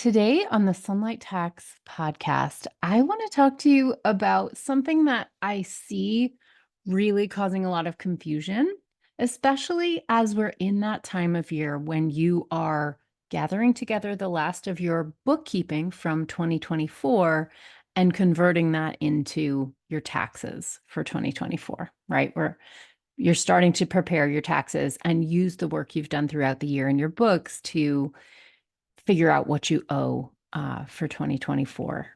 Today on the Sunlight Tax podcast, I want to talk to you about something that I see really causing a lot of confusion, especially as we're in that time of year when you are gathering together the last of your bookkeeping from 2024 and converting that into your taxes for 2024, right? Where you're starting to prepare your taxes and use the work you've done throughout the year in your books to figure out what you owe for 2024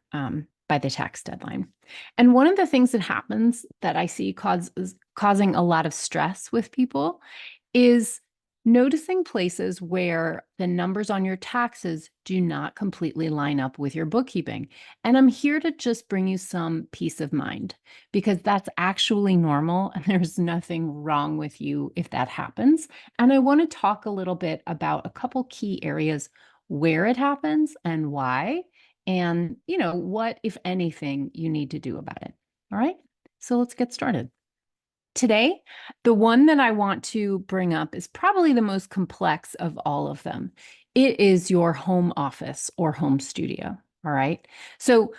by the tax deadline. And one of the things that happens that I see causing a lot of stress with people is noticing places where the numbers on your taxes do not completely line up with your bookkeeping. And I'm here to just bring you some peace of mind because that's actually normal and there's nothing wrong with you if that happens. And I want to talk a little bit about a couple key areas where it happens and why, and what, if anything, you need to do about it. All right, so let's get started. Today, the one that I want to bring up is probably the most complex of all of them. It is your home office or home studio. All right. So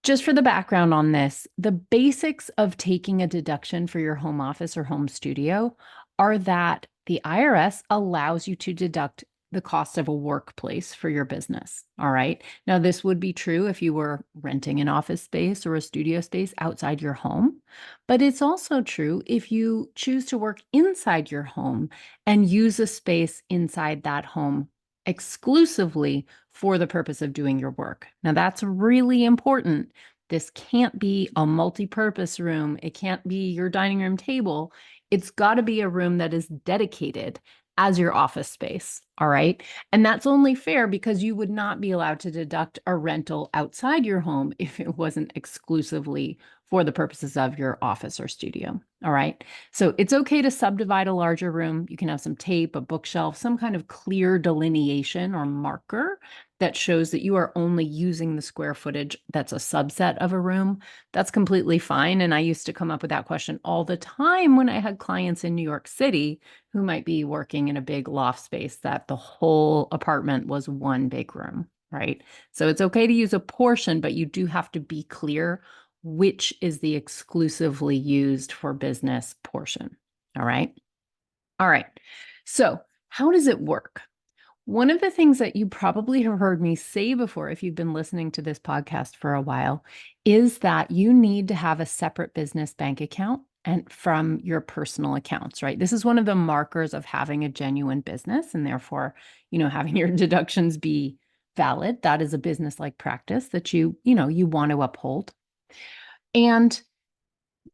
just for the background on this, the basics of taking a deduction for your home office or home studio are that the IRS allows you to deduct the cost of a workplace for your business. All right. Now, this would be true if you were renting an office space or a studio space outside your home, but it's also true if you choose to work inside your home and use a space inside that home exclusively for the purpose of doing your work. Now, that's really important. This can't be a multi-purpose room. It can't be your dining room table. It's got to be a room that is dedicated as your office space. All right. And that's only fair because you would not be allowed to deduct a rental outside your home if it wasn't exclusively for the purposes of your office or studio. All right. So it's okay to subdivide a larger room. You can have some tape, a bookshelf, some kind of clear delineation or marker that shows that you are only using the square footage that's a subset of a room. That's completely fine. And I used to come up with that question all the time when I had clients in New York City who might be working in a big loft space that the whole apartment was one big room, right? So it's okay to use a portion, but you do have to be clear which is the exclusively used for business portion. All right. All right. So how does it work? One of the things that you probably have heard me say before, if you've been listening to this podcast for a while, is that you need to have a separate business bank account and from your personal accounts, right? This is one of the markers of having a genuine business and therefore, having your deductions be valid. That is a business-like practice that you want to uphold. And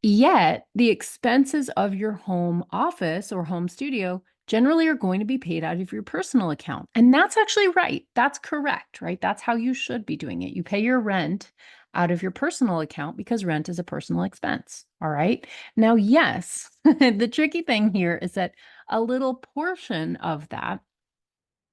yet, the expenses of your home office or home studio generally are going to be paid out of your personal account. And that's actually right. That's correct, right? That's how you should be doing it. You pay your rent out of your personal account because rent is a personal expense. All right. Now, yes, the tricky thing here is that a little portion of that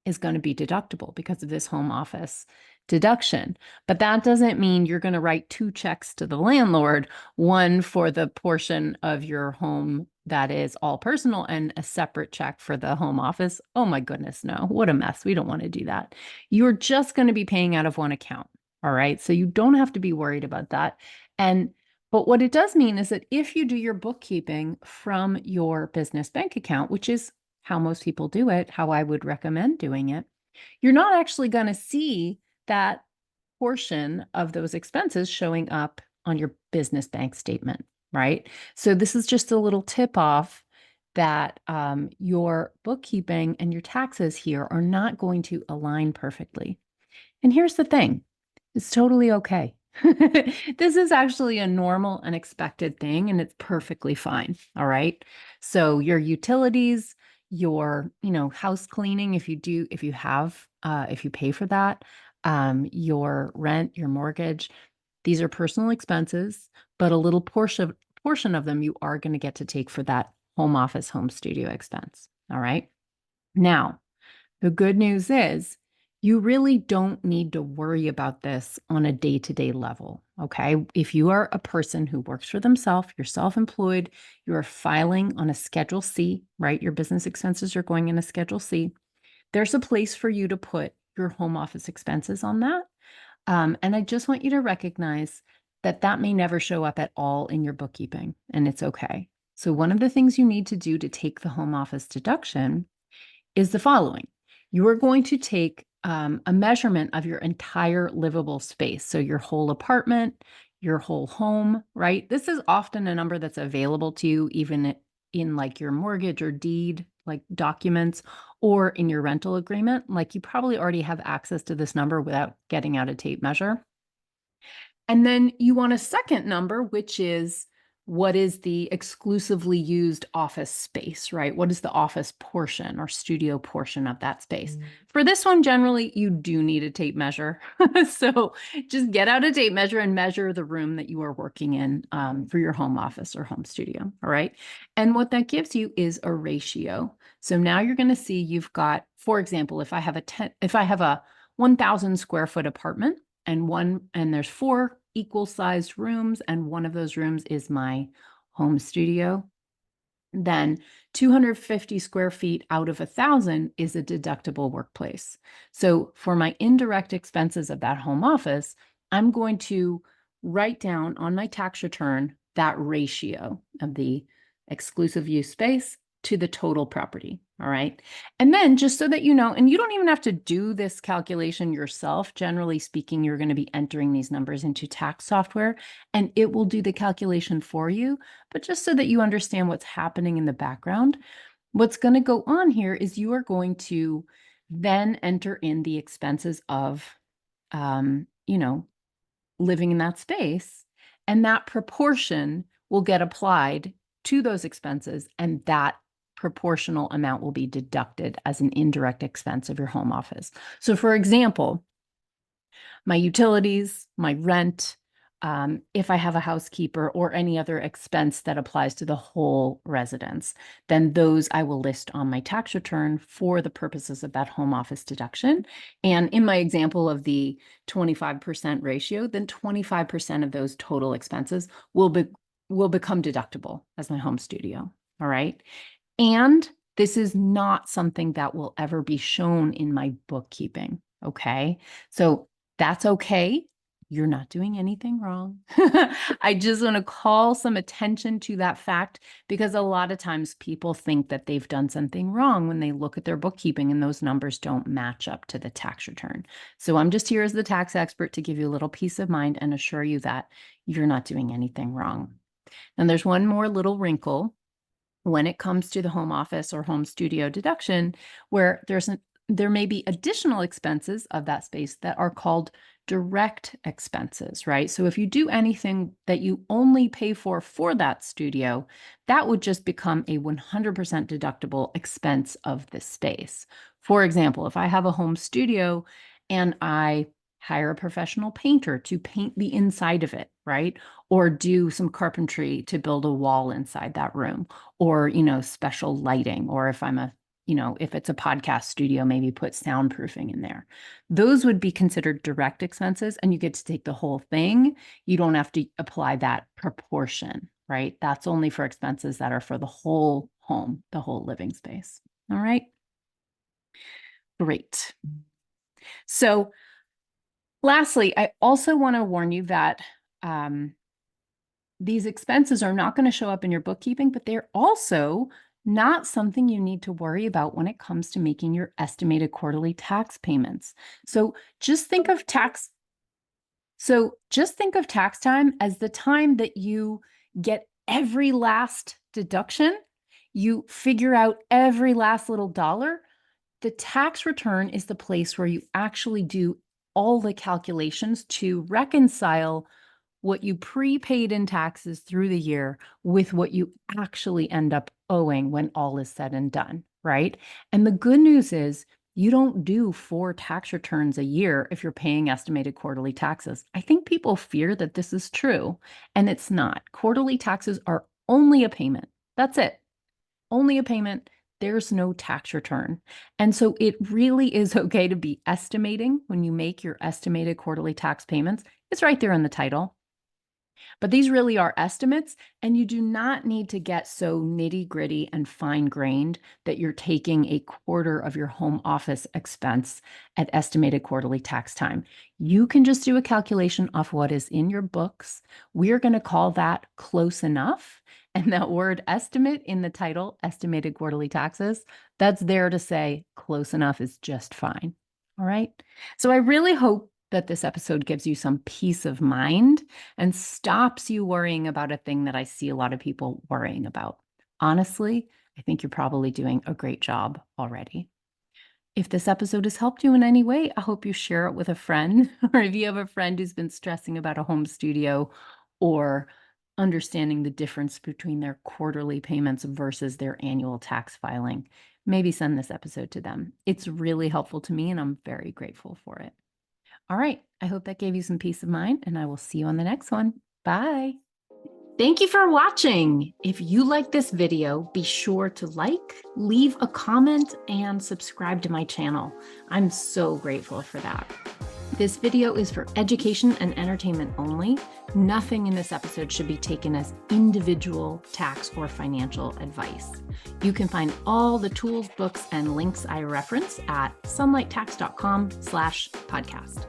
is going to be deductible because of this home office deduction. But that doesn't mean you're going to write two checks to the landlord, one for the portion of your home that is all personal and a separate check for the home office. Oh my goodness, no, what a mess. We don't want to do that. You're just going to be paying out of one account. All right. So you don't have to be worried about that. But what it does mean is that if you do your bookkeeping from your business bank account, which is how most people do it, how I would recommend doing it, you're not actually going to see that portion of those expenses showing up on your business bank statement, right? So this is just a little tip off that your bookkeeping and your taxes here are not going to align perfectly. And here's the thing, it's totally okay. This is actually a normal and expected thing, and it's perfectly fine. All right. So your utilities, your, house cleaning, if you pay for that, your rent, your mortgage, these are personal expenses, but a little portion of them you are going to get to take for that home office, home studio expense. All right. Now, the good news is you really don't need to worry about this on a day-to-day level, okay? If you are a person who works for themselves, you're self-employed, you are filing on a Schedule C, right? Your business expenses are going in a Schedule C. There's a place for you to put your home office expenses on that. And I just want you to recognize that that may never show up at all in your bookkeeping, and it's okay. So one of the things you need to do to take the home office deduction is the following. You are going to take a measurement of your entire livable space. So your whole apartment, your whole home, right? This is often a number that's available to you even in like your mortgage or deed, like documents, or in your rental agreement. Like you probably already have access to this number without getting out a tape measure. And then you want a second number, which is what is the exclusively used office space, right? What is the office portion or studio portion of that space? For this one, generally, you do need a tape measure. So just get out a tape measure and measure the room that you are working in for your home office or home studio, all right? And what that gives you is a ratio. So now you're going to see you've got, for example, if I have a 1,000 square foot apartment, and there's 4 equal sized rooms, and one of those rooms is my home studio, then 250 square feet out of 1,000 is a deductible workplace. So for my indirect expenses of that home office, I'm going to write down on my tax return that ratio of the exclusive use space to the total property. All right. And then just so that you know, and you don't even have to do this calculation yourself. Generally speaking, you're going to be entering these numbers into tax software and it will do the calculation for you. But just so that you understand what's happening in the background, what's going to go on here is you are going to then enter in the expenses of, living in that space. And that proportion will get applied to those expenses, and that proportional amount will be deducted as an indirect expense of your home office. So for example, my utilities, my rent, if I have a housekeeper or any other expense that applies to the whole residence, then those I will list on my tax return for the purposes of that home office deduction. And in my example of the 25% ratio, then 25% of those total expenses will become deductible as my home studio. All right. And this is not something that will ever be shown in my bookkeeping. Okay. So that's okay. You're not doing anything wrong. I just want to call some attention to that fact because a lot of times people think that they've done something wrong when they look at their bookkeeping and those numbers don't match up to the tax return. So I'm just here as the tax expert to give you a little peace of mind and assure you that you're not doing anything wrong. And there's one more little wrinkle when it comes to the home office or home studio deduction, where there may be additional expenses of that space that are called direct expenses, right? So if you do anything that you only pay for that studio, that would just become a 100% deductible expense of the space. For example, if I have a home studio and I hire a professional painter to paint the inside of it, right? Or do some carpentry to build a wall inside that room, or, special lighting, or if it's a podcast studio, maybe put soundproofing in there. Those would be considered direct expenses and you get to take the whole thing. You don't have to apply that proportion, right? That's only for expenses that are for the whole home, the whole living space. All right. Great. So lastly, I also want to warn you that these expenses are not going to show up in your bookkeeping, but they're also not something you need to worry about when it comes to making your estimated quarterly tax payments. So just think of tax time as the time that you get every last deduction, you figure out every last little dollar. The tax return is the place where you actually do all the calculations to reconcile what you prepaid in taxes through the year with what you actually end up owing when all is said and done, right? And the good news is you don't do 4 tax returns a year if you're paying estimated quarterly taxes. I think people fear that this is true, and it's not. Quarterly taxes are only a payment. That's it. Only a payment. There's no tax return. And so it really is okay to be estimating when you make your estimated quarterly tax payments. It's right there in the title. But these really are estimates, and you do not need to get so nitty-gritty and fine-grained that you're taking a quarter of your home office expense at estimated quarterly tax time. You can just do a calculation off what is in your books. We're going to call that close enough. And that word estimate in the title, estimated quarterly taxes, that's there to say close enough is just fine. All right. So I really hope that this episode gives you some peace of mind and stops you worrying about a thing that I see a lot of people worrying about. Honestly, I think you're probably doing a great job already. If this episode has helped you in any way, I hope you share it with a friend, or if you have a friend who's been stressing about a home studio or understanding the difference between their quarterly payments versus their annual tax filing, maybe send this episode to them. It's really helpful to me, and I'm very grateful for it. All right. I hope that gave you some peace of mind, and I will see you on the next one. Bye. Thank you for watching. If you like this video, be sure to like, leave a comment, and subscribe to my channel. I'm so grateful for that. This video is for education and entertainment only. Nothing in this episode should be taken as individual tax or financial advice. You can find all the tools, books, and links I reference at sunlighttax.com/podcast.